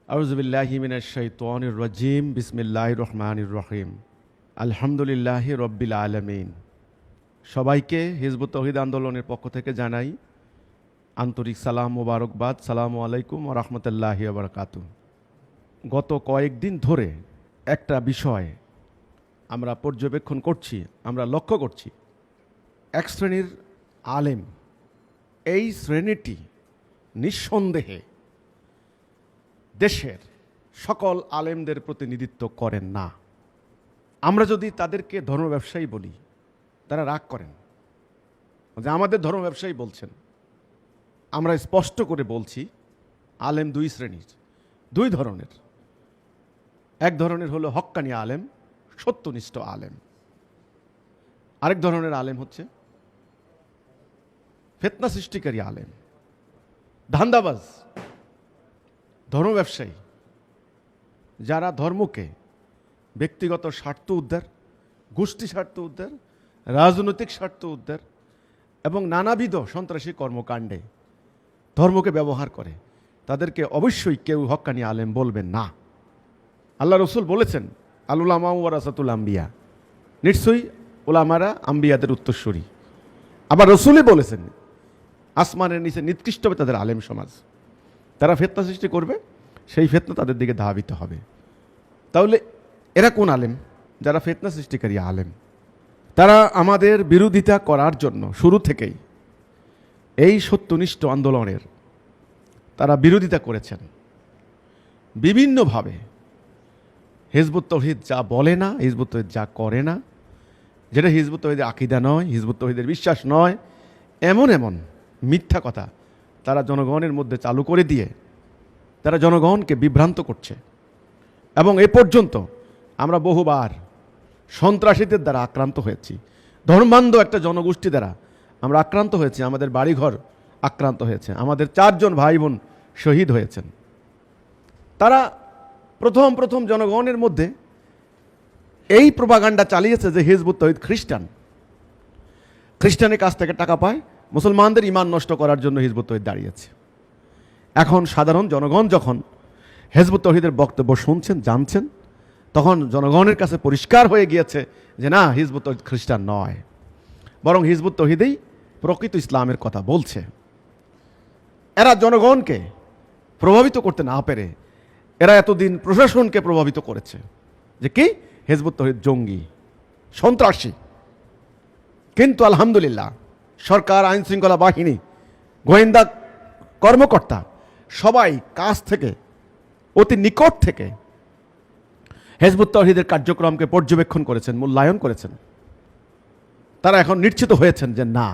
আউযুবিল্লাহি মিনাশ শাইতানির রাজিম বিসমিল্লাহির রহমানির রহিম আলহামদুলিল্লাহি রব্বিল আলামিন। সবাইকে হিজবুত তৌহিদ আন্দোলনের পক্ষ থেকে জানাই আন্তরিক সালাম মোবারকবাদ। সালামু আলাইকুম ওয়া রাহমাতুল্লাহি ওয়া বারাকাতুহু। গত কয়েকদিন ধরে একটা বিষয় আমরা পর্যবেক্ষণ করছি, আমরা লক্ষ্য করছি। এক শ্রেণীর আলেম, এই শ্রেণীটি নিঃসন্দেহে দেশের সকল আলেমদের প্রতিনিধিত্ব করেন না। আমরা যদি তাদেরকে ধর্ম ব্যবসায়ী বলি, তারা রাগ করেন যে আমাদের ধর্ম ব্যবসায়ী বলছেন। আমরা স্পষ্ট করে বলছি, আলেম দুই শ্রেণীর, দুই ধরনের। এক ধরনের হলো হক্কানি আলেম, সত্যনিষ্ঠ আলেম। আরেক ধরনের আলেম হচ্ছে ফিতনা সৃষ্টিকারী আলেম, ধান্দাবাজ, ধর্ম ব্যবসায়ী, যারা ধর্মকে ব্যক্তিগত স্বার্থ উদ্ধার, গোষ্ঠী স্বার্থ উদ্ধার, রাজনৈতিক স্বার্থ উদ্ধার এবং নানাবিধ সন্ত্রাসী কর্মকাণ্ডে ধর্মকে ব্যবহার করে। তাদেরকে অবশ্যই কেউ হক্কানি আলেম বলবেন না। আল্লাহ রসুল বলেছেন, আল উলামা ওয়ারাসাতুল আম্বিয়া, নিশ্চয়ই উলামারা আম্বিয়াদের উত্তরসূরি। আবার রসুলই বলেছেন, আসমানের নিচে নিকৃষ্ট হবে তাদের আলেম সমাজ। তারা ফিতনা সৃষ্টি করবে, সেই ফিতনা তাদের দিকে ধাবিত হবে। তাহলে এরা কোন আলেম? যারা ফিতনা সৃষ্টিকারী আলেম। তারা আমাদের বিরোধিতা করার জন্য শুরু থেকেই এই সত্যনিষ্ঠ আন্দোলনের তারা বিরোধিতা করেছেন বিভিন্নভাবে। হিজবুত তৌহিদ যা বলে না, হিজবুত তৌহিদ যা করে না, যেটা হিজবুত তৌহিদের আকীদা নয়, হিজবুত তৌহিদের বিশ্বাস নয়, এমন এমন মিথ্যা কথা তারা জনগণের মধ্যে চালু করে দিয়ে তারা জনগণকে বিভ্রান্ত করছে। এবং এ পর্যন্ত আমরা বহুবার সন্ত্রাসীদের দ্বারা আক্রান্ত হয়েছি, ধর্মান্ধ একটা জনগোষ্ঠী দ্বারা আমরা আক্রান্ত হয়েছি, আমাদের বাড়িঘর আক্রান্ত হয়েছে, আমাদের 4 জন ভাই বোন শহীদ হয়েছেন। তারা প্রথম জনগণের মধ্যে এই প্রোপাগান্ডা চালিয়েছে যে হিজবুত তৌহিদ খ্রিস্টানের কাছ থেকে টাকা পায়, মুসলমানদের ঈমান নষ্ট করার জন্য হিজবুত তৌহিদ দাঁড়িয়েছে। এখন সাধারণ জনগণ যখন হিজবুত তৌহিদের বক্তব্য শুনছেন, জানছেন, তখন জনগণের কাছে পরিষ্কার হয়ে গিয়েছে যে না, হিজবুত তৌহিদ খ্রিস্টান নয়, বরং হিজবুত তৌহিদেই প্রকৃত ইসলামের কথা বলছে। এরা জনগণকে প্রভাবিত করতে না পেরে এরা এতদিন প্রশাসনকে প্রভাবিত করেছে যে কি হিজবুত তৌহিদ জঙ্গি, সন্ত্রাসী। কিন্তু আলহামদুলিল্লাহ সরকার, আইন শৃঙ্খলা বাহিনী, গোয়েন্দা কর্মকর্তা সবাই কাছ থেকে, অতি নিকট থেকে হিজবুত তৌহিদের কার্যক্রমকে পর্যবেক্ষণ করেছেন, মূল্যায়ন করেছেন। তারা এখন নিশ্চিত হয়েছেন যে না,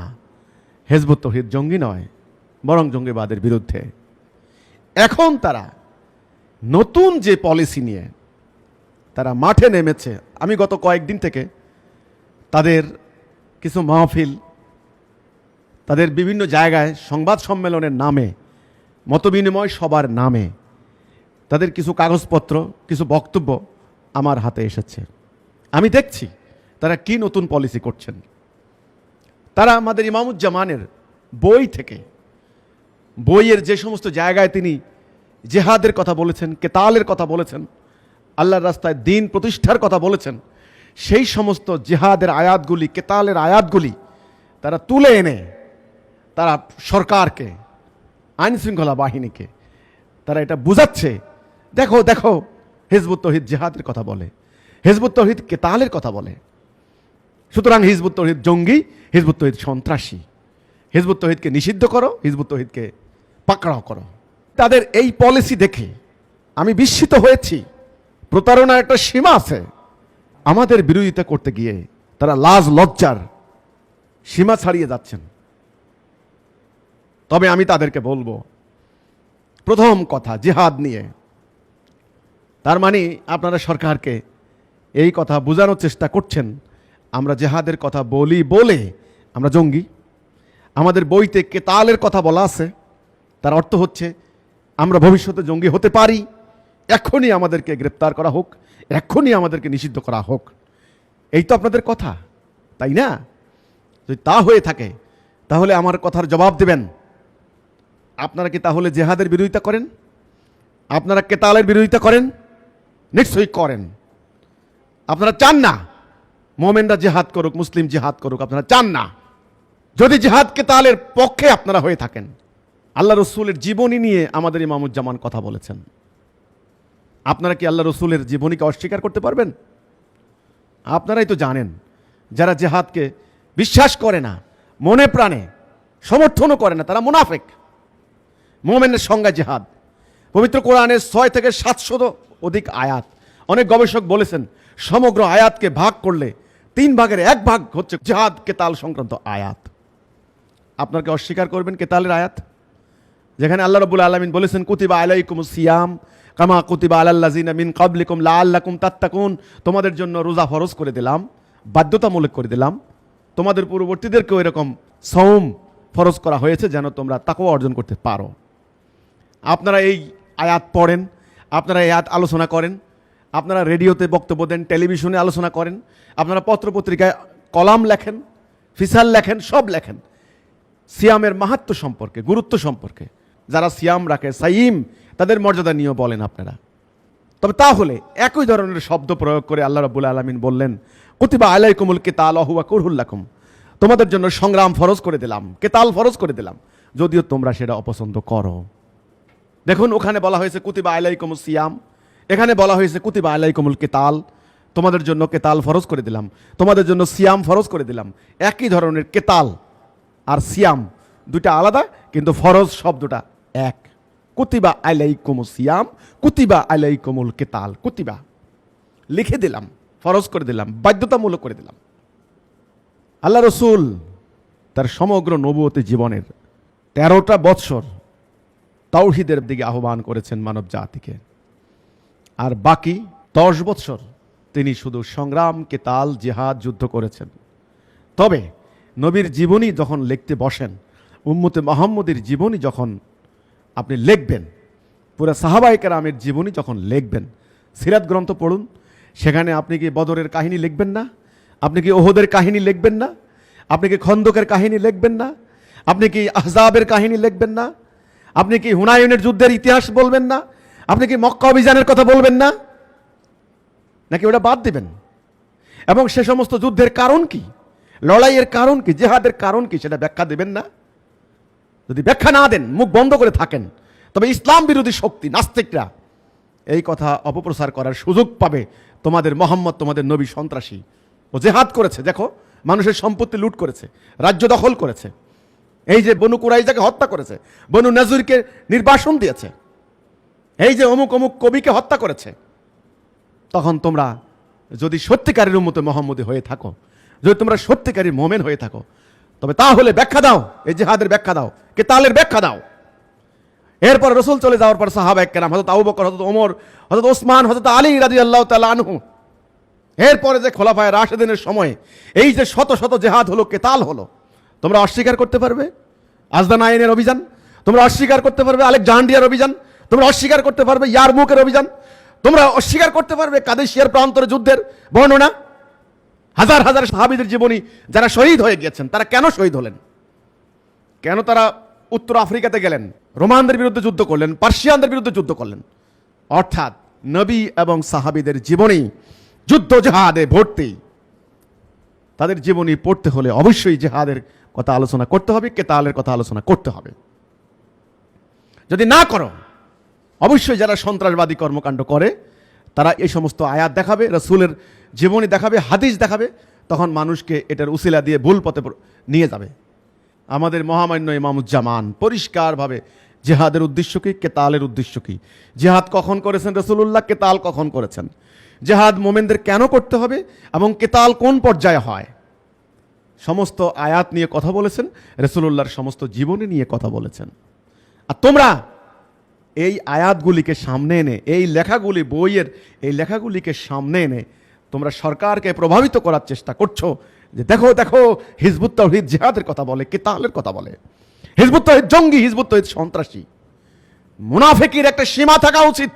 হিজবুত তৌহিদ জঙ্গি নয়, বরং জঙ্গিবাদের বিরুদ্ধে। এখন তারা নতুন যে পলিসি নিয়ে তারা মাঠে নেমেছে, আমি গত কয়েকদিন থেকে তাদের কিছু মাহফিল, তাদের বিভিন্ন জায়গায় সংবাদ সম্মেলনের নামে, মতবিনিময় সবার নামে তাদের কিছু কাগজপত্র, কিছু বক্তব্য আমার হাতে এসেছে। আমি দেখছি তারা কি নতুন পলিসি করছেন। তারা আমাদের ইমামুজ্জামানের বই থেকে, বইয়ের যে সমস্ত জায়গায় তিনি জেহাদের কথা বলেছেন, কেতালের কথা বলেছেন, আল্লাহর রাস্তায় দ্বীন প্রতিষ্ঠার কথা বলেছেন, সেই সমস্ত জেহাদের আয়াতগুলি, কেতালের আয়াতগুলি তারা তুলে এনে তারা সরকারকে, আইন শৃঙ্খলা বাহিনীকে তারা এটা বুঝাচ্ছে, দেখো দেখো হিজবুত তৌহিদ জেহাদের কথা বলে, হিজবুত তৌহিদ কেতালের কথা বলে, সুতরাং হিজবুত তৌহিদ জঙ্গি, হিজবুত তৌহিদ সন্ত্রাসী, হিজবুত তৌহিদকে নিষিদ্ধ করো, হিজবুত তৌহিদকে পাকড়াও করো। তাদের এই পলিসি দেখে আমি বিস্মিত হয়েছি। প্রতারণার একটা সীমা আছে। আমাদের বিরোধিতা করতে গিয়ে তারা লাজ লজ্জার সীমা ছাড়িয়ে যাচ্ছেন। তবে আমি তাদেরকে বলবো, প্রথম কথা জিহাদ নিয়ে, তার মানে আপনারা সরকারকে এই কথা বোঝানোর চেষ্টা করছেন আমরা জেহাদের কথা বলি বলে আমরা জঙ্গি। আমাদের বইতে কেতালের কথা বলা আছে, তার অর্থ হচ্ছে আমরা ভবিষ্যতে জঙ্গি হতে পারি, এখনই আমাদেরকে গ্রেপ্তার করা হোক, এখনই আমাদেরকে নিষিদ্ধ করা হোক। এই তো আপনাদের কথা, তাই না? যদি তা হয়ে থাকে তাহলে আমার কথার জবাব দেবেন। আপনারা কি তাহলে জেহাদের বিরোধিতা করেন? আপনারা কেতালের বিরোধিতা করেন, নিশ্চয়ই করেন। আপনারা চান না মোমেনরা জিহাদ করুক, মুসলিম জিহাদ করুক, আপনারা চান না। যদি জিহাদ কেতালের পক্ষে আপনারা হয়ে থাকেন, আল্লাহ রসুলের জীবনী নিয়ে আমাদের ইমামুজ্জামান কথা বলেছেন। আপনারা কি আল্লাহ রসুলের জীবনীকে অস্বীকার করতে পারবেন? আপনারাই তো জানেন, যারা জিহাদকে বিশ্বাস করে না, মনে প্রাণে সমর্থনও করে না, তারা মুনাফিক। মোমেনের সংজ্ঞা জিহাদ। পবিত্র কোরআনের 6 থেকে 700 অধিক আয়াত। অনেক গবেষক বলেছেন সমগ্র আয়াতকে ভাগ করলে 3 ভাগের 1 ভাগ হচ্ছে জিহাদ কেতাল সংক্রান্ত আয়াত। আপনাকে অস্বীকার করবেন কেতালের আয়াত, যেখানে আল্লাহ রাব্বুল আলামিন বলেছেন কুতিবা আলাইকুমুস সিয়াম কামা কুতিবা আলাল্লাযিনা মিন ক্বাবলিকুম লাআল্লাকুম তাত্তাকুন, তোমাদের জন্য রোজা ফরজ করে দিলাম, বাধ্যতামূলক করে দিলাম, তোমাদের পূর্ববর্তীদেরকেও এরকম সওম ফরজ করা হয়েছে যেন তোমরা তাকওয়া অর্জন করতে পারো। আপনারা এই আয়াত পড়েন, আপনারা এই আয়াত আলোচনা করেন, আপনারা রেডিওতে বক্তব্য দেন, টেলিভিশনে আলোচনা করেন, আপনারা পত্রপত্রিকায় কলাম লেখেন, ফিসাল লেখেন, সব লেখেন সিয়ামের মাহাত্ম্য সম্পর্কে, গুরুত্ব সম্পর্কে। যারা সিয়াম রাখে, সাইম, তাদের মর্যাদা নিয়েও বলেন আপনারা। তবে তাহলে একই ধরনের শব্দ প্রয়োগ করে আল্লাহ রাব্বুল আলামিন বললেন কুতিবা আলাইকুমুল কিতাল ওয়া হুয়া কুরহুল লাকুম, তোমাদের জন্য সংগ্রাম ফরজ করে দিলাম, কেতাল ফরজ করে দিলাম, যদিও তোমরা সেটা অপছন্দ করো। দেখুন, ওখানে বলা হয়েছে কুতিবা আলাইকুমুস সিয়াম, এখানে বলা হয়েছে কুতিবা আলাইকুমুল কিতাল, তোমাদের জন্য কেতাল ফরজ করে দিলাম, তোমাদের জন্য সিয়াম ফরজ করে দিলাম। একই ধরনের কেতাল আর সিয়াম দুইটা আলাদা, কিন্তু ফরজ শব্দটা এক। কুতিবা আলাইকুমুস সিয়াম, কুতিবা আলাইকুমুল কিতাল, কুতিবা লিখে দিলাম, ফরজ করে দিলাম, বাধ্যতামূলক করে দিলাম। আল্লাহ রসুল তার সমগ্র নবুয়তি জীবনের 13টা বৎসর তাওহীদের দিকে আহ্বান করেছেন মানব জাতিকে, আর বাকি 10 বৎসর তিনি শুধু সংগ্রাম, কেতাল, জিহাদ, যুদ্ধ করেছেন। তবে নবীর জীবনী যখন লিখতে বসেন, উম্মতে মুহাম্মদের জীবনী যখন আপনি লিখবেন, পুরো সাহাবায়ে কেরামের জীবনী যখন লিখবেন, সিরাত গ্রন্থ পড়ুন, সেখানে আপনি কি বদরের কাহিনী লিখবেন না? আপনি কি ওহদের কাহিনী লিখবেন না? আপনি কি খন্দকের কাহিনী লিখবেন না? আপনি কি আহজাবের কাহিনী লিখবেন না? আপনি কি হুনায়নের যুদ্ধের ইতিহাস বলবেন না? আপনি কি মক্কা অভিযানের কথা বলবেন না? নাকি ওটা বাদ দিবেন? এবং সে সমস্ত যুদ্ধের কারণ কি, লড়াইয়ের কারণ কি, জিহাদের কারণ কি, সেটা ব্যাখ্যা দেবেন না? যদি ব্যাখ্যা না দেন, মুখ বন্ধ করে থাকেন, তবে ইসলাম বিরোধী শক্তি, নাস্তিকরা এই কথা অপপ্রচার করার সুযোগ পাবে। তোমাদের মোহাম্মদ, তোমাদের নবী সন্ত্রাসী, ও জেহাদ করেছে, দেখো মানুষের সম্পত্তি লুট করেছে, রাজ্য দখল করেছে, এই যে বনু কুরাইজাকে হত্যা করেছে, বনু নাজিরকে নির্বাসন দিয়েছে, এই যে অমুক অমুক কবিকে হত্যা করেছে। তখন তোমরা যদি সত্যিকারের উম্মতে মুহাম্মদী হয়ে থাকো, যদি তোমরা সত্যিকারের মোমেন হয়ে থাকো, তবে তাহলে ব্যাখ্যা দাও, এই জিহাদের ব্যাখ্যা দাও, কেতালের ব্যাখ্যা দাও। এরপর রসুল চলে যাওয়ার পর সাহাবায়ে কেরাম, হযরত আবু বকর, হযরত ওমর, হযরত ওসমান, হযরত আলী রাদিয়াল্লাহু তাআলা আনহু, এরপরে যে খোলাফায়ে রাশিদিনের সময় এই যে শত শত জিহাদ হলো, কেতাল হলো, তোমরা অস্বীকার করতে পারবে? আজদান আইনের অভিযান তোমরা অস্বীকার করতে পারবে? আলেকজান্দ্রিয়ার অভিযান তোমরা অস্বীকার করতে পারবে? ইয়ারমুকের অভিযান তোমরা অস্বীকার করতে পারবে? কাদেশিয়ার প্রান্তরে যুদ্ধের বর্ণনা, হাজার হাজার সাহাবীদের জীবনী, যারা শহীদ হয়ে গিয়েছেন, তারা কেন শহীদ হলেন? কেন তারা উত্তর আফ্রিকাতে গেলেন, রোমানদের বিরুদ্ধে যুদ্ধ করলেন, পার্সিয়ানদের বিরুদ্ধে যুদ্ধ করলেন? অর্থাৎ নবী এবং সাহাবীদের জীবনী যুদ্ধ জিহাদে ভর্তি। তাদের জীবনী পড়তে হলে অবশ্যই জিহাদের কথা আলোচনা করতে হবে, কেতালের কথা আলোচনা করতে হবে। যদি না করো, অবশ্যই যারা সন্ত্রাসবাদী কর্মকাণ্ড করে তারা এই সমস্ত আয়াত দেখাবে, রাসূলের জীবনী দেখাবে, হাদিস দেখাবে, তখন মানুষকে এটার উসিলা দিয়ে ভুল পথে নিয়ে যাবে। আমাদের মহামান্য ইমামুজ্জামান পরিষ্কারভাবে জিহাদের উদ্দেশ্য কি, কেতালের উদ্দেশ্য কি, জিহাদ কখন করেছেন রাসূলুল্লাহ, কেতাল কখন করেছেন, জিহাদ মোমেনদের কেন করতে হবে এবং কেতাল কোন পর্যায়ে হয়, সমস্ত আয়াত নিয়ে কথা বলেছেন, রাসূলুল্লাহর সমস্ত জীবনী নিয়ে কথা বলেছেন। আর তোমরা এই আয়াতগুলিকে সামনে এনে, এই লেখাগুলি, বইয়ের এই লেখাগুলিকে সামনে এনে তোমরা সরকারকে প্রভাবিত করার চেষ্টা করছো যে দেখো দেখো হিজবুত তাওহীদ জিহাদের কথা বলে, কেতালের কথা বলে, হিজবুত তাওহীদ জঙ্গি, হিজবুত তাওহীদ সন্ত্রাসী। মুনাফিকের একটা সীমা থাকা উচিত।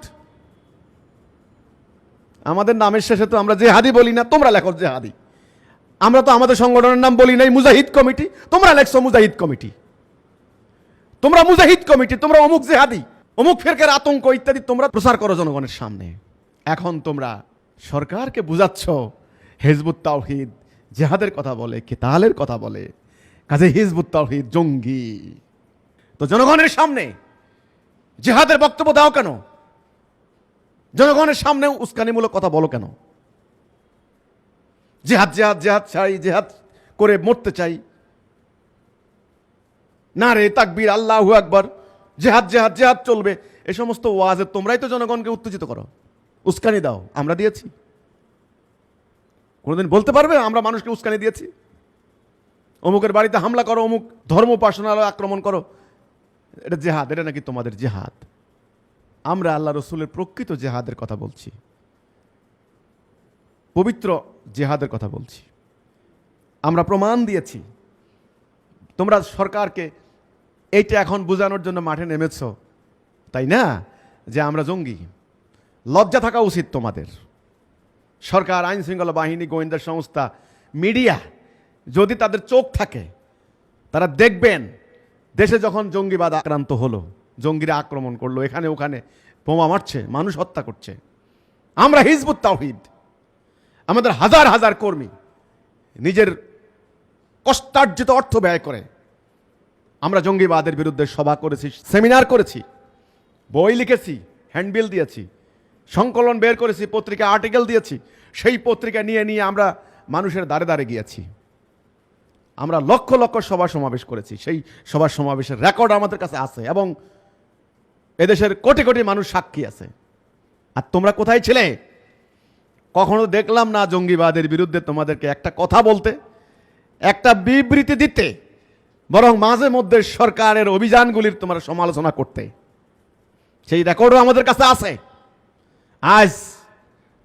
আমাদের নামের শেষে তো আমরা জিহাদি বলি না, তোমরা লেখো জিহাদি। আমরা তো আমাদের সংগঠনের নাম বলি নাই মুজাহিদ কমিটি, তোমরা লেখছো মুজাহিদ কমিটি। তোমরা মুজাহিদ কমিটি, তোমরা অমুক জিহাদি। অমুক ফিরকার আতঙ্ক ইত্যাদি তোমরা প্রচার করো জনগণের সামনে। এখন তোমরা সরকারকে বুঝাচ্ছ হিজবুত তাওহীদ জিহাদের কথা বলে, কিতালের কথা বলে, কাজে হিজবুত তাওহীদ জঙ্গি। তো জনগণের সামনে জিহাদের বক্তব্য দাও কেন? জনগণের সামনে উস্কানিমূলক কথা বলো কেন? জিহাদ জিহাদ জিহাদ চাই, জিহাদ করে মরতে চাই, না রে তাকবীর, আল্লাহু আকবার, জিহাদ জিহাদ জিহাদ চলবে, এ সমস্ত ওয়াজে তোমরাই তো জনগণকে উত্তেজিত করো, উস্কানি দাও। আমরা দিয়েছি? কোনোদিন বলতে পারবে আমরা মানুষকে উস্কানি দিয়েছি? অমুকের বাড়িতে হামলা করো, অমুক ধর্ম উপাসনালয় আক্রমণ করো, এটা জেহাদ? এটা নাকি তোমাদের জেহাদ? আমরা আল্লাহ রসুলের প্রকৃত জেহাদের কথা বলছি, পবিত্র জেহাদের কথা বলছি। আমরা প্রমাণ দিয়েছি। তোমরা সরকারকে এইটা এখন বোঝানোর জন্য মাঠে নেমেছ, তাই না, যে আমরা জঙ্গি। লজ্জা থাকা উচিত তোমাদের। সরকার, আইন শৃঙ্খলা বাহিনী, গোয়েন্দা সংস্থা, মিডিয়া, যদি তাদের চোখ থাকে তারা দেখবেন দেশে যখন জঙ্গিবাদ আক্রান্ত হলো, জঙ্গিরা আক্রমণ করলো, এখানে ওখানে বোমা মারছে, মানুষ হত্যা করছে, আমরা হিজবুত তাওহীদ, আমাদের হাজার হাজার কর্মী নিজের কষ্টার্জিত অর্থ ব্যয় করে আমরা জঙ্গিবাদের বিরুদ্ধে সভা করেছি, সেমিনার করেছি, বই লিখেছি, হ্যান্ডবিল দিয়েছি, সংকলন বের করেছি, পত্রিকা আর্টিকেল দিয়েছি। সেই পত্রিকা নিয়ে নিয়ে আমরা মানুষের দ্বারে দ্বারে গিয়েছি। আমরা লক্ষ লক্ষ সভা সমাবেশ করেছি। সেই সভা সমাবেশের রেকর্ড আমাদের কাছে আছে এবং এদেশের কোটি কোটি মানুষ সাক্ষী আছে। আর তোমরা কোথায় ছিলে? কখনো দেখলাম না জঙ্গিবাদের বিরুদ্ধে তোমাদেরকে একটা কথা বলতে, একটা বিবৃতি দিতে, বরং মাঝে মধ্যে সরকারের অভিযানগুলির তোমরা সমালোচনা করতে। সেই রেকর্ডও আমাদের কাছে আছে। আজ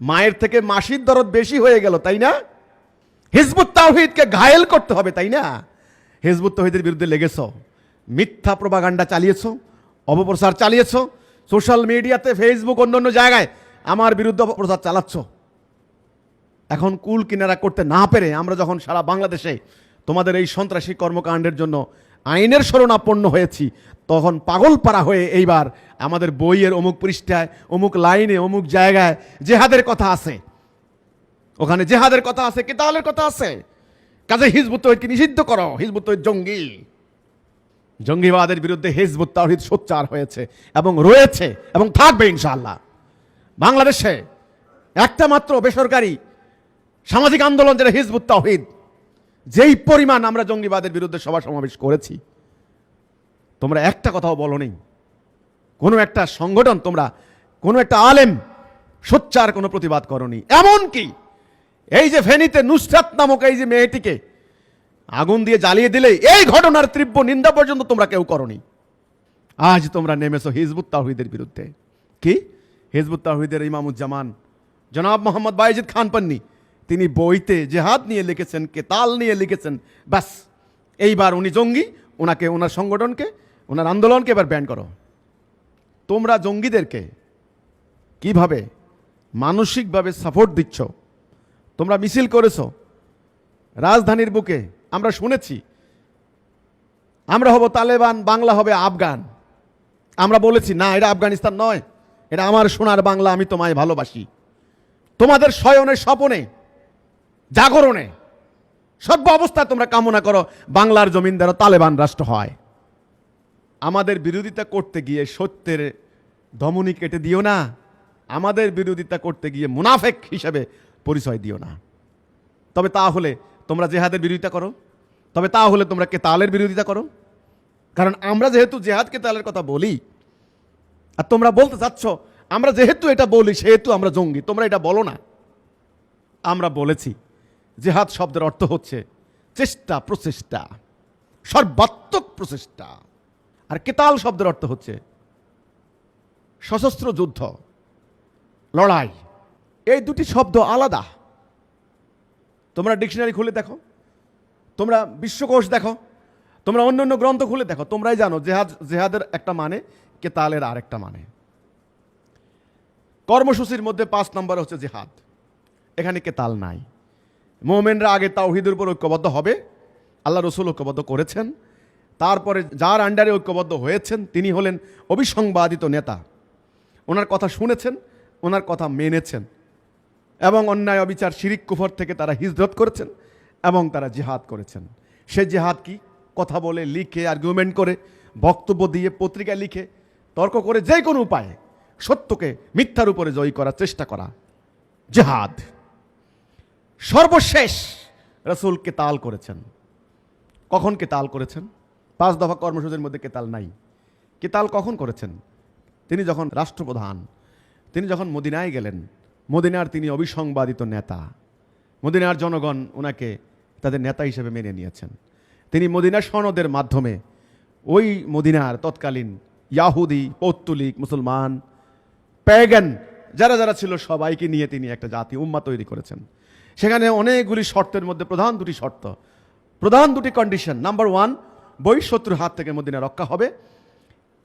মায়ের থেকে মাসির দরদ বেশি হয়ে গেল, তাই না? হিজবুত তাওহীদকে ঘায়েল করতে হবে, তাই না? হিজবুত তাওহীদের বিরুদ্ধে লেগেছ, মিথ্যা প্রপাগান্ডা চালিয়েছ, অপপ্রচার চালিয়েছ, সোশ্যাল মিডিয়াতে, ফেসবুক, অন্যান্য জায়গায় আমার বিরুদ্ধে অপপ্রচার চালাচ্ছ। এখন কুল কিনারা করতে না পেরে আমরা যখন সারা বাংলাদেশে তোমাদের এই সন্ত্রাসী কর্মকাণ্ডের জন্য আইনের শরণাপন্ন হয়েছি, তখন পাগল পাড়া হয়ে এইবার আমাদের বইয়ের অমুক পৃষ্ঠায়, অমুক লাইনে, অমুক জায়গায় জেহাদের কথা আছে, ওখানে জেহাদের কথা আছে, কিতালের কথা আছে, কাজে হিজবুত তাওহীদকে নিষিদ্ধ করো, হিজবুত তাওহীদ জঙ্গি। জঙ্গিবাদের বিরুদ্ধে হিজবুত তাওহীদ সোচ্চার হয়েছে এবং রয়েছে এবং থাকবে ইনশাআল্লাহ। বাংলাদেশে একটা মাত্র বেসরকারি সামাজিক আন্দোলন যেটা হিজবুত তাওহীদ, যেই পরিমাণ আমরা জঙ্গিবাদের বিরুদ্ধে সভা সমাবেশ করেছি, তোমরা একটা কথাও বলো নেই। কোনো একটা সংগঠন, তোমরা কোনো একটা আলেম সোচ্চার কোনো প্রতিবাদ করনি। এমনকি এই যে ফেনীতে নুসরাত নামক এই যে মেয়েটিকে আগুন দিয়ে জ্বালিয়ে দিলে, এই ঘটনার তীব্র নিন্দা পর্যন্ত তোমরা কেউ করনি। আজ তোমরা নেমেছো হিজবুত তাওহীদের বিরুদ্ধে। কি? হিজবুত তাওহীদের ইমামুজ্জামান জনাব মোহাম্মদ বায়েজিদ খান পান্নি, তিনি বইতে জেহাদ নিয়ে লিখেছেন, কেতাল নিয়ে লিখেছেন, ব্যাস এইবার উনি জঙ্গি, ওনাকে, ওনার সংগঠনকে, ওনার আন্দোলনকে এবার ব্যান করো। তোমরা জঙ্গিদেরকে কিভাবে মানসিকভাবে সাপোর্ট দিচ্ছ? তোমরা মিছিল করেছো রাজধানীর বুকে, আমরা শুনেছি আমরা হব তালেবান, বাংলা হবে আফগান। আমরা বলেছি না, এটা আফগানিস্তান নয়, এটা আমার সোনার বাংলা, আমি তোমায় ভালোবাসি। তোমাদের শয়নে, স্বপনে, জাগরণে, সর্ব অবস্থায় তোমরা কামনা করো বাংলার জমিনদারও তালেবান রাষ্ট্র হয়। আমাদের বিরোধিতা করতে গিয়ে সত্যের ধমনী কেটে দিও না। আমাদের বিরোধিতা করতে গিয়ে মুনাফেক হিসেবে পরিচয় দিও না। তবে তাহলে তোমরা জেহাদের বিরোধিতা করো, তবে তাহলে তোমরা কেতালের বিরোধিতা করো। কারণ আমরা যেহেতু জেহাদ কেতালের কথা বলি, আর তোমরা বলতে চাচ্ছ আমরা যেহেতু এটা বলি সেহেতু আমরা জঙ্গি, তোমরা এটা বলো না। আমরা বলেছি জেহাদ শব্দের অর্থ হচ্ছে চেষ্টা, প্রচেষ্টা, সর্বাত্মক প্রচেষ্টা। আর কেতাল শব্দের অর্থ হচ্ছে সশস্ত্র যুদ্ধ, লড়াই। এই দুটি শব্দ আলাদা। তোমরা ডিকশনারি খুলে দেখো, তোমরা বিশ্বকোষ দেখো, তোমরা অন্য অন্য গ্রন্থ খুলে দেখো, তোমরাই জানো জেহাদের একটা মানে, কেতালের আর একটা মানে। কর্মসূচির মধ্যে 5 নম্বর হচ্ছে জেহাদ, এখানে কেতাল নাই। মোমেনরা আগে তাওহীদের উপর ঐক্যবদ্ধ হবে, আল্লাহ রসুল ঐক্যবদ্ধ করেছেন, তারপরে যার আন্ডারে ঐক্যবদ্ধ হয়েছেন তিনি হলেন অবিসংবাদিত নেতা। ওনার কথা শুনেছেন, ওনার কথা মেনেছেন, এবং অন্যায় অবিচার শিরিক কুফর থেকে তারা হিজরত করেছেন এবং তারা জিহাদ করেছেন। সে জিহাদ কি? কথা বলে, লিখে, আর্গুমেন্ট করে, বক্তব্য দিয়ে, পত্রিকায় লিখে, তর্ক করে, যে কোনো উপায়ে সত্যকে মিথ্যার উপরে জয়ী করার চেষ্টা করা জিহাদ। সর্বশেষ রাসূল কেতাল করেছেন। কখন কেতাল করেছেন? 5 দফা কর্মসূচির মধ্যে কেতাল নাই। কেতাল কখন করেছেন? তিনি যখন রাষ্ট্রপ্রধান, তিনি যখন মদিনায় গেলেন। মদিনার তিনি অবিসংবাদিত নেতা, মদিনার জনগণ ওনাকে তাদের নেতা হিসেবে মেনে নিয়েছেন। তিনি মদিনা সনদের মাধ্যমে ওই মদিনার তৎকালীন ইয়াহুদি, পৌত্তলিক, মুসলমান, প্যাগান যারা যারা ছিল সবাইকে নিয়ে তিনি একটা জাতি উম্মাহ তৈরি করেছেন। সেখানে অনেকগুলি শর্তের মধ্যে প্রধান দুটি শর্ত, প্রধান দুটি কন্ডিশন। নাম্বার 1, বহিঃশত্রুর হাত থেকে মদিনা রক্ষা হবে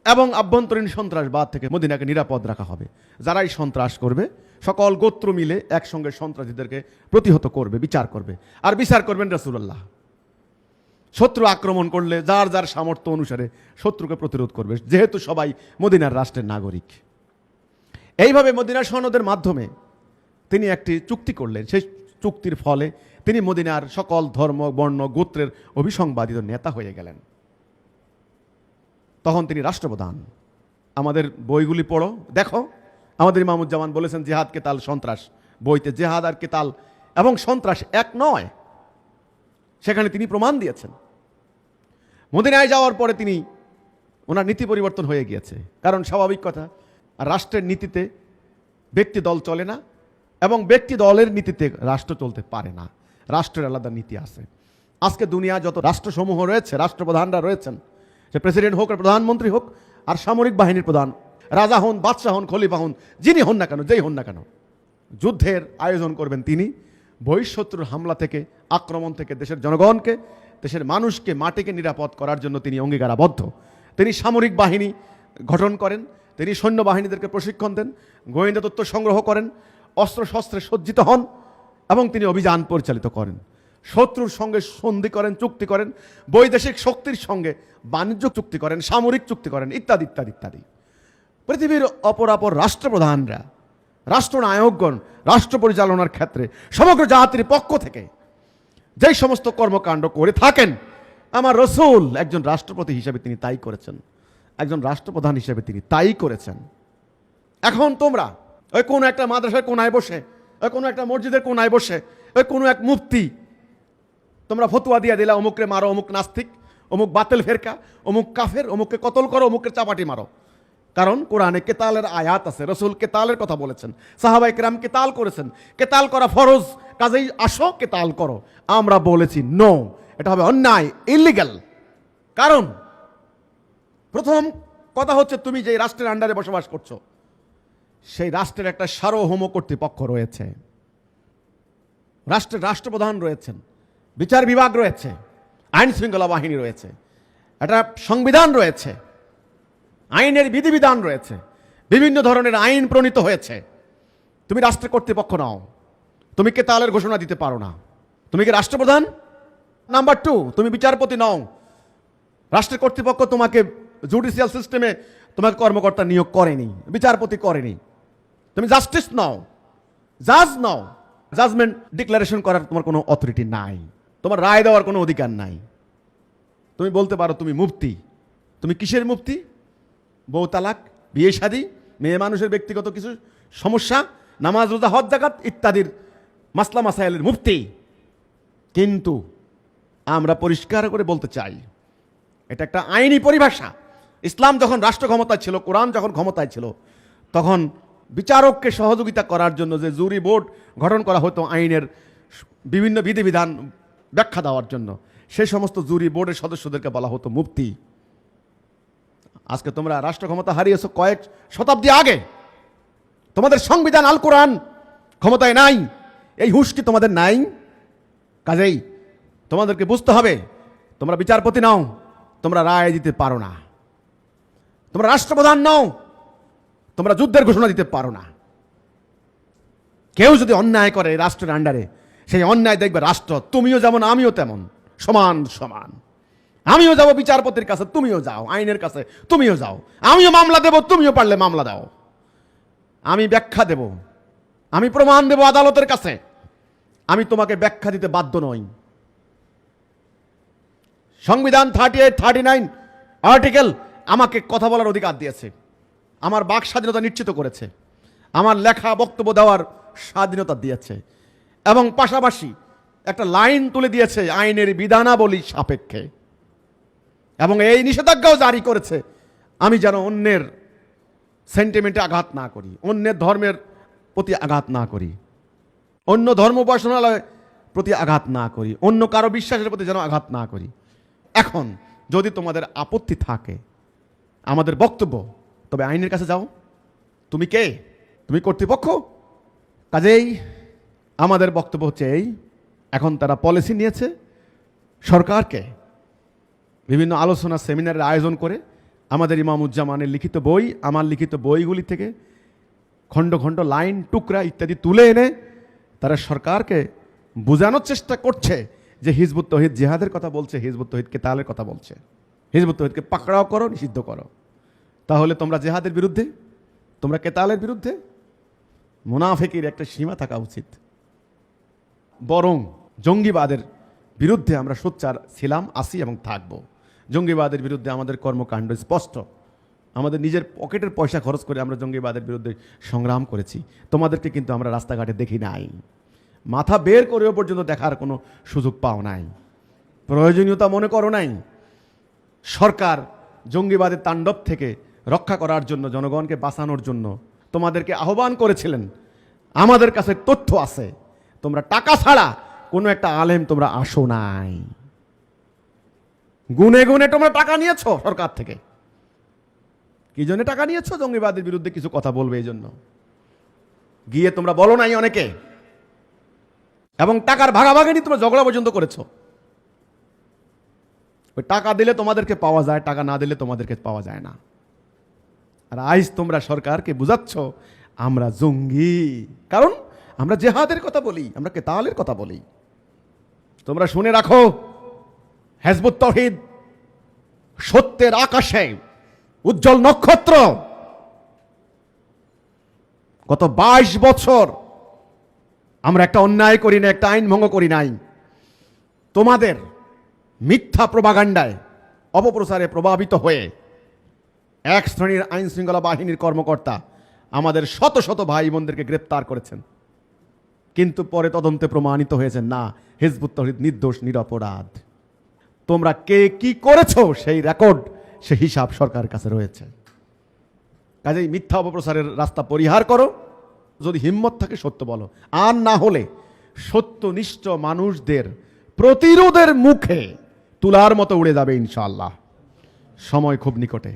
এবং আভ্যন্তরীণ সন্ত্রাসবাদ থেকে মদিনাকে নিরাপদ রাখা হবে। যারাই সন্ত্রাস করবে সকল গোত্র মিলে একসঙ্গে সন্ত্রাসীদেরকে প্রতিহত করবে, বিচার করবে। আর বিচার করবেন রাসূলুল্লাহ। শত্রু আক্রমণ করলে যার যার সামর্থ্য অনুসারে শত্রুকে প্রতিরোধ করবে, যেহেতু সবাই মদিনার রাষ্ট্রের নাগরিক। এইভাবে মদিনা সনদের মাধ্যমে তিনি একটি চুক্তি করলেন। সেই চুক্তির ফলে তিনি মদিনার সকল ধর্ম, বর্ণ, গোত্রের অবিসংবাদিত নেতা হয়ে গেলেন। তখন তিনি রাষ্ট্রপ্রধান। আমাদের বইগুলি পড়ো, দেখো, আমাদের ইমামুজ্জামান বলেছেন জিহাদ, কেতাল, সন্ত্রাস বইতে জেহাদ আর কেতাল এবং সন্ত্রাস এক নয়। সেখানে তিনি প্রমাণ দিয়েছেন। মদিনায় যাওয়ার পরে তিনি ওনার নীতি পরিবর্তন হয়ে গিয়েছে, কারণ স্বাভাবিক কথা, আর রাষ্ট্রের নীতিতে ব্যক্তি দল চলে না এবং ব্যক্তি দলের নীতিতে রাষ্ট্র চলতে পারে না। রাষ্ট্রের আলাদা নীতি আছে। আজকে দুনিয়া যত রাষ্ট্রসমূহ রয়েছে, রাষ্ট্রপ্রধানরা রয়েছেন, সে প্রেসিডেন্ট হোক আর প্রধানমন্ত্রী হোক আর সামরিক বাহিনীর প্রধান, রাজা হন, বাদশাহ হন, খলিফা হন, যিনি হন না কেন, যেই হন না কেন, যুদ্ধের আয়োজন করবেন তিনি। বহিঃশত্রুর হামলা থেকে, আক্রমণ থেকে দেশের জনগণকে, দেশের মানুষকে, মাটিকে নিরাপদ করার জন্য তিনি অঙ্গীকারাবদ্ধ। তিনি সামরিক বাহিনী গঠন করেন, তিনি সৈন্যবাহিনীদেরকে প্রশিক্ষণ দেন, গোয়েন্দা তথ্য সংগ্রহ করেন, অস্ত্রশস্ত্রে সজ্জিত হন এবং তিনি অভিযান পরিচালিত করেন। শত্রুর সঙ্গে সন্ধি করেন, চুক্তি করেন, বৈদেশিক শক্তির সঙ্গে বাণিজ্য চুক্তি করেন, সামরিক চুক্তি করেন, ইত্যাদি ইত্যাদি ইত্যাদি। পৃথিবীর অপরাপর রাষ্ট্রপ্রধানরা, রাষ্ট্রনায়কগণ রাষ্ট্র পরিচালনার ক্ষেত্রে সমগ্র জাতির পক্ষ থেকে যেই সমস্ত কর্মকাণ্ড করে থাকেন, আমার রাসূল একজন রাষ্ট্রপতি হিসেবে তিনি তাই করেছেন, একজন রাষ্ট্রপ্রধান হিসেবে তিনি তাই করেছেন। এখন তোমরা ওই কোনো একটা মাদ্রাসার কোনায় বসে, ওই কোনো একটা মসজিদের কোনায় বসে, ওই কোনো এক মুফতি তোমরা ফতুয়া দিয়ে দিলা, অমুকরে মারো, অমুক নাস্তিক, অমুক বাতিল ফেরকা, অমুক কাফের, অমুককে কতল করো, অমুকের চাপাটি মারো। কারণ কোরআনে কেতালের আয়াত আছে, রাসূল কেতালের কথা বলেছেন, সাহাবায়ে কেরাম কেতাল করেছেন, কেতাল করা ফরজ, কাজেই আসো কেতাল করো। আমরা বলেছি নো, এটা হবে অন্যায়, ইলিগ্যাল। কারণ প্রথম কথা হচ্ছে, তুমি যে রাষ্ট্রের আন্ডারে বসবাস করছো সেই রাষ্ট্রের একটা সার্বভৌম কর্তৃপক্ষ রয়েছে, রাষ্ট্রের রাষ্ট্রপ্রধান রয়েছেন, বিচার বিভাগ রয়েছে, আইন শৃঙ্খলা বাহিনী রয়েছে, একটা সংবিধান রয়েছে, আইনের বিধিবিধান রয়েছে, বিভিন্ন ধরনের আইন প্রণীত হয়েছে। তুমি রাষ্ট্রের কর্তৃপক্ষ নাও, তুমি কেতালের ঘোষণা দিতে পারো না। তুমি কি রাষ্ট্রপ্রধান? নাম্বার 2, তুমি বিচারপতি নাও। রাষ্ট্রের কর্তৃপক্ষ তোমাকে জুডিশিয়াল সিস্টেমে তোমাকে কর্মকর্তা নিয়োগ করেনি, বিচারপতি করেনি। তুমি জাস্টিস নাও, জাজ নাও, জাজমেন্ট ডিক্লারেশন করার তোমার কোনো অথরিটি নাই, তোমার রায় দেওয়ার কোনো অধিকার নাই। তুমি বলতে পারো তুমি মুফতি। তুমি কিসের মুফতি? বউ তালাক, বিয়ে শাদী, মেয়ে মানুষের ব্যক্তিগত কিছু সমস্যা, নামাজ, রোজা, হজ, যাকাত ইত্যাদির মাসলা মাসাইলের মুফতি। কিন্তু আমরা পরিষ্কার করে বলতে চাই, এটা একটা আইনি পরিভাষা। ইসলাম যখন রাষ্ট্র ক্ষমতায় ছিল, কোরআন যখন ক্ষমতায় ছিল, তখন বিচারককে সহযোগিতা করার জন্য যে জুরি বোর্ড গঠন করা হতো আইনের বিভিন্ন বিধিবিধান ব্যাখ্যা দেওয়ার জন্য, সেই সমস্ত জুরি বোর্ডের সদস্যদেরকে বলা হতো মুফতি। আজকে তোমরা রাষ্ট্র ক্ষমতা হারিয়েছো কয়েক শতাব্দী আগে, তোমাদের সংবিধান আল কোরআন ক্ষমতায় নাই, এই হুঁশ কি তোমাদের নাই? কাজেই তোমাদেরকে বুঝতে হবে, তোমরা বিচারপতি নাও, তোমরা রায় দিতে পারো না। তোমরা রাষ্ট্রপ্রধান নাও, তোমরা যুদ্ধের ঘোষণা দিতে পারো না। কেউ যদি অন্যায় করে রাষ্ট্রের আন্ডারে, সেই অন্যায় দেখবে রাষ্ট্র, তুমিও যেমন আমিও তেমন, সমান সমান। আমিও যাব বিচারপতির কাছে, তুমিও যাও, আইনের কাছে তুমিও যাও, আমিও মামলা দেব, তুমিও পারলে মামলা দাও, আমি ব্যাখ্যা দেব, আমি প্রমাণ দেব আদালতের কাছে, আমি তোমাকে ব্যাখ্যা দিতে বাধ্য নই। সংবিধান 38, 39 আর্টিকেল আমাকে কথা বলার অধিকার দিয়েছে, আমার বাক স্বাধীনতা নিশ্চিত করেছে, আমার লেখা বক্তব্য দেওয়ার স্বাধীনতা দিয়েছে, এবং পাশাপাশি একটা লাইন তুলে দিয়েছে আইনের বিধানাবলী সাপেক্ষে, এবং এই নিষেধাজ্ঞাও জারি করেছে আমি যেন অন্যের সেন্টিমেন্টে আঘাত না করি, অন্যের ধর্মের প্রতি আঘাত না করি, অন্য ধর্ম উপাসনালয়ের প্রতি আঘাত না করি, অন্য কারো বিশ্বাসের প্রতি যেন আঘাত না করি। এখন যদি তোমাদের আপত্তি থাকে আমাদের বক্তব্য, তবে আইনের কাছে যাও। তুমি কে? তুমি কর্তৃপক্ষ? কাজেই আমাদের বক্তব্য হচ্ছে এই, এখন তারা পলিসি নিয়েছে সরকারকে বিভিন্ন আলোচনা সেমিনারের আয়োজন করে আমাদের ইমামুজ্জামানের লিখিত বই, আমার লিখিত বইগুলি থেকে খণ্ড খণ্ড লাইন, টুকরা ইত্যাদি তুলে এনে তারা সরকারকে বোঝানোর চেষ্টা করছে যে হিজবুত তৌহিদ জিহাদের কথা বলছে, হিজবুত তৌহিদ কেতালের কথা বলছে, হিজবুত তৌহিদকে পাকড়াও করো, নিষিদ্ধ করো। তাহলে তোমরা জিহাদের বিরুদ্ধে, তোমরা কেতালের বিরুদ্ধে। মুনাফিকের একটা সীমা থাকা উচিত। বরং জঙ্গিবাদের বিরুদ্ধে আমরা সোচ্চার ছিলাম, আছি এবং থাকব। জঙ্গিবাদের বিরুদ্ধে আমাদের কর্মকাণ্ড স্পষ্ট। আমাদের নিজের পকেটের পয়সা খরচ করে আমরা জঙ্গিবাদের বিরুদ্ধে সংগ্রাম করেছি। তোমাদেরকে কিন্তু আমরা রাস্তাঘাটে দেখি নাই, মাথা বের করেও পর্যন্ত দেখার কোনো সুযোগ পাও নাই, প্রয়োজনীয়তা মনে করো নাই। সরকার জঙ্গিবাদের তাণ্ডব থেকে রক্ষা করার জন্য, জনগণকে বাঁচানোর জন্য তোমাদেরকে আহ্বান করেছিলেন। আমাদের কাছে তথ্য আছে, তোমরা টাকা ছাড়া কোনো একটা আলেম তোমরা আসো নাই, গুনে গুনে তোমরা টাকা নিয়েছো সরকার থেকে। কি জন্য টাকা নিয়েছো? জঙ্গিবাদের বিরুদ্ধে কিছু কথা বলবে এই জন্য গিয়ে তোমরা বলো নাই অনেকে, এবং টাকার ভাগাভাগি নিয়ে তোমরা ঝগড়া পর্যন্ত করেছো। ওই টাকা দিলে তোমাদেরকে পাওয়া যায়, টাকা না দিলে তোমাদেরকে পাওয়া যায় না। আর আজ তোমরা সরকারকে বুঝাচ্ছ আমরা জঙ্গি, কারণ আমরা জেহাদের কথা বলি, আমরা কেতালের কথা বলি। তোমরা শুনে রাখো, হিজবুত তাওহীদ সত্যের আকাশে উজ্জ্বল নক্ষত্র। গত 22 বছর আমরা একটা অন্যায় করি না, একটা আইন ভঙ্গ করি নাই। তোমাদের মিথ্যা প্রপাগান্ডায়, অপপ্রচারে প্রভাবিত হয়ে এক শ্রেণীর আইন শৃঙ্খলা বাহিনীর কর্মকর্তা আমাদের শত শত ভাই বোনদেরকে গ্রেপ্তার করেছেন, কিন্তু পরে তদন্তে প্রমাণিত হয়েছে না, হিজবুত তাওহীদ নির্দোষ, নিরপরাধ। তোমরা কে কি করেছো সেই রেকর্ড, সেই হিসাব সরকারের কাছে রয়েছে। কাজেই মিথ্যা অপপ্রচারের রাস্তা পরিহার করো, যদি হিম্মত থাকে সত্য বলো, আর না হলে সত্যনিষ্ঠ মানুষদের প্রতিরোধের মুখে তুলার মতো উড়ে যাবে ইনশাআল্লাহ। সময় খুব নিকটে।